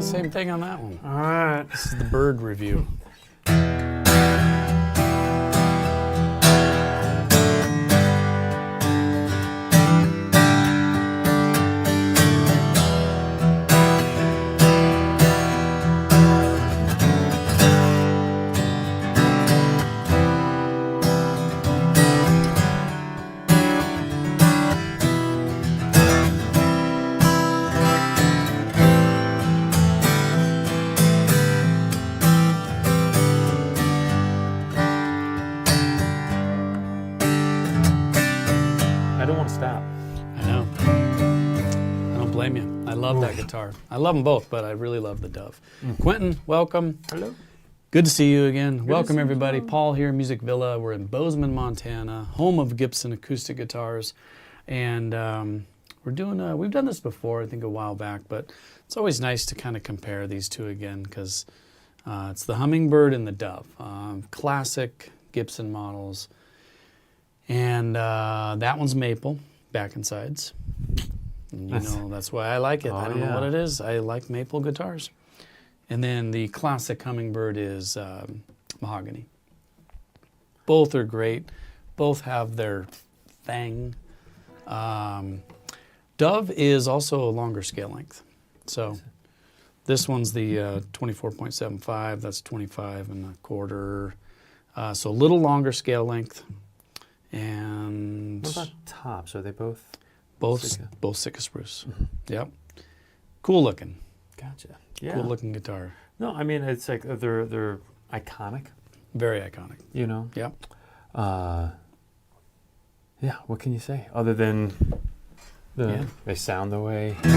the same thing on that one. All right. This is the bird review. That guitar. I love them both, but I really love the Dove. Quentin, welcome. Hello. Good to see you again. Good welcome to everybody. you. Paul here, Music Villa. We're in Bozeman, Montana, home of Gibson acoustic guitars, and we've done this before, I think a while back, but it's always nice to kind of compare these two again because it's the Hummingbird and the Dove, classic Gibson models, and that one's maple, back and sides. And that's why I like it. I don't know what it is. I like maple guitars. And then the classic Hummingbird is mahogany. Both are great. Both have their thing. Dove is also a longer scale length. So this one's the 24.75. That's 25 and a quarter. So a little longer scale length. And what about tops? Are they both? Both Sitka spruce. Mm-hmm. Yep. Cool looking. Gotcha. Yeah. Cool looking guitar. No, I mean it's like they're iconic. Very iconic. You know. Yep. Yeah. What can you say other than they sound the way they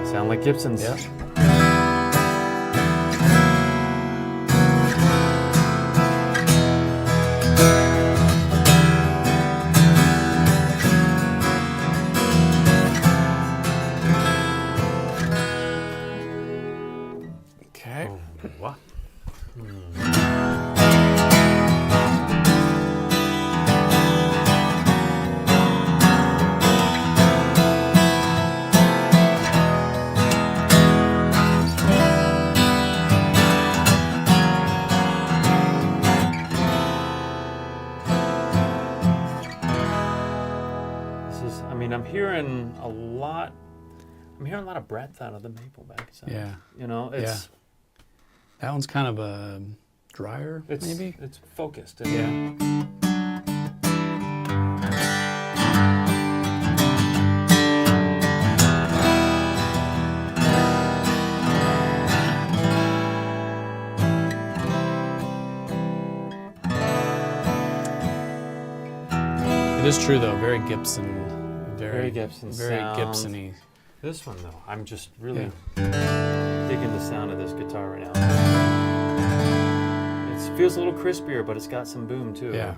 sound like Gibsons. Yep. I'm hearing a lot of breadth out of the maple back side. Yeah. You know, it's that one's kind of a drier, maybe. It's focused. Yeah. It is true though, very Gibson. Very Gibson very sound. Gibson-y. This one though, I'm just really digging the sound of this guitar right now. It feels a little crispier, but it's got some boom too. Yeah.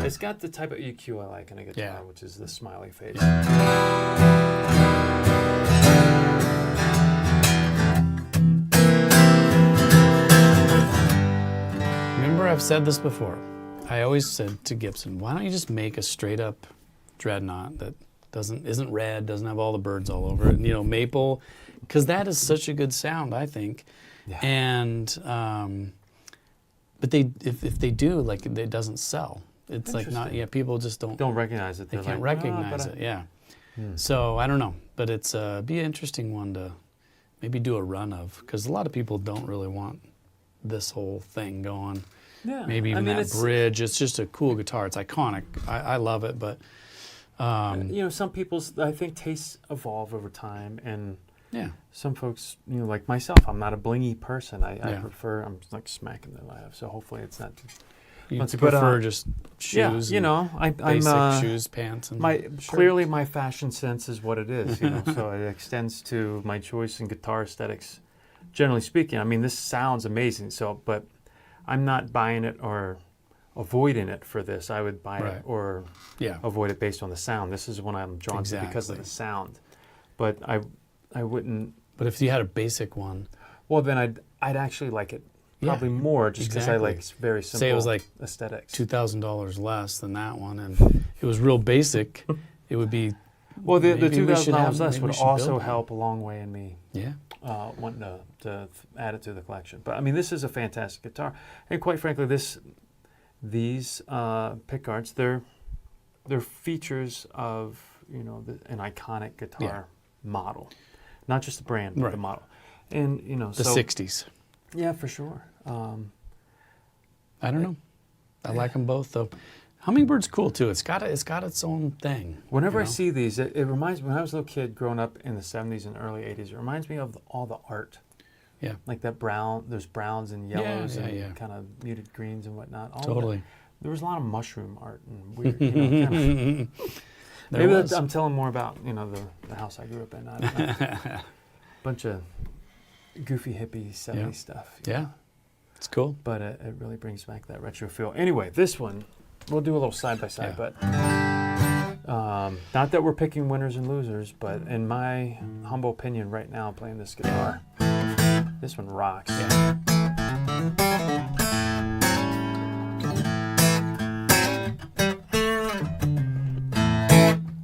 It's got the type of EQ I like in a guitar, which is the smiley face. Remember, I've said this before. I always said to Gibson, why don't you just make a straight up Dreadnought that isn't red, doesn't have all the birds all over it, and, maple, because that is such a good sound, I think. Yeah. And but if they do, like, it doesn't sell. It's like not people just don't recognize it. They can't recognize it. Yeah. So I don't know, but it's be an interesting one to maybe do a run of, because a lot of people don't really want this whole thing going. Yeah. Maybe even that bridge. It's just a cool guitar. It's iconic. I love it, but some people's, I think, tastes evolve over time, and some folks, like myself, I'm not a blingy person. I prefer, I'm like smacking the lap, so hopefully it's not too. You prefer just shoes? Yeah, I'm shoes, pants, and clearly my fashion sense is what it is. So it extends to my choice in guitar aesthetics. Generally speaking, I mean, this sounds amazing. So, but I'm not buying it or avoiding it for this. I would buy it or avoid it based on the sound. This is one I'm drawn to because of the sound. But I wouldn't. But if you had a basic one, well, then I'd actually like it probably more, just because I like very simple. Say it was like aesthetics. $2,000 less than that one, and it was real basic. It would be Well, the maybe we should $2,000 less maybe we would should build also one. help a long way in me Yeah. wanting to add it to the collection. But I mean, this is a fantastic guitar, and quite frankly, these pickguards, they're features of an iconic guitar model, not just the brand, but the model, and The 60s. Yeah, for sure. I don't know. I like them both though. Hummingbird's cool too. It's got its own thing. Whenever I see these, it reminds me when I was a little kid growing up in the 70s and early 80s. It reminds me of all the art. Yeah. Like that brown. There's browns and yellows and kind of muted greens and whatnot. Totally. There was a lot of mushroom art and weird. Kind of, maybe I'm telling more about the house I grew up in. I don't know. Bunch of goofy hippie 70s stuff. Yeah. It's cool. But it really brings back that retro feel. Anyway, this one, we'll do a little side-by-side, but not that we're picking winners and losers, but in my humble opinion right now, playing this guitar, this one rocks. Yeah.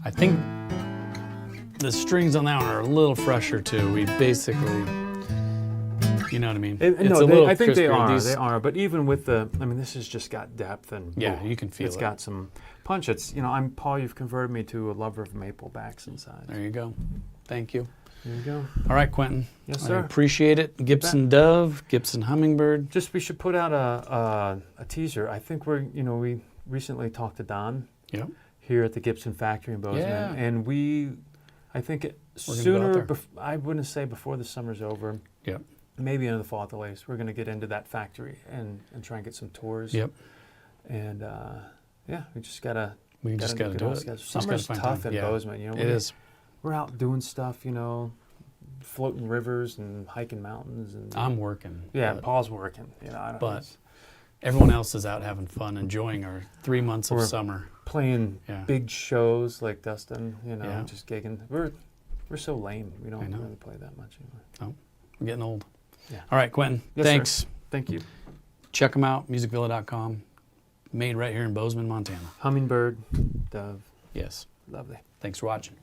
I think the strings on that one are a little fresher too. We basically... You know what I mean? I think they are. They are. But even with this has just got depth and you can feel it. It's got some punch. It's I'm Paul. You've converted me to a lover of maple backs and sides. There you go. Thank you. There you go. All right, Quentin. Yes, sir. I appreciate it. Gibson Dove, Gibson Hummingbird. We should put out a teaser. I think we recently talked to Don. Yep. Here at the Gibson factory in Bozeman, and I think sooner. I wouldn't say before the summer's over. Yep. Maybe into the fall at the latest, we're going to get into that factory and try and get some tours. Yep. And we just gotta. We just gotta do it. Summer's tough in Bozeman. It is. We're out doing stuff, floating rivers and hiking mountains. And I'm working. Yeah, Paul's working. But everyone else is out having fun, enjoying our 3 months of summer. Playing big shows like Dustin. Just gigging. We're so lame. We don't really play that much anymore. No, we're getting old. Yeah. All right, Quentin. Yes, thanks. Sir. Thank you. Check them out, musicvilla.com. Made right here in Bozeman, Montana. Hummingbird, Dove. Yes. Lovely. Thanks for watching.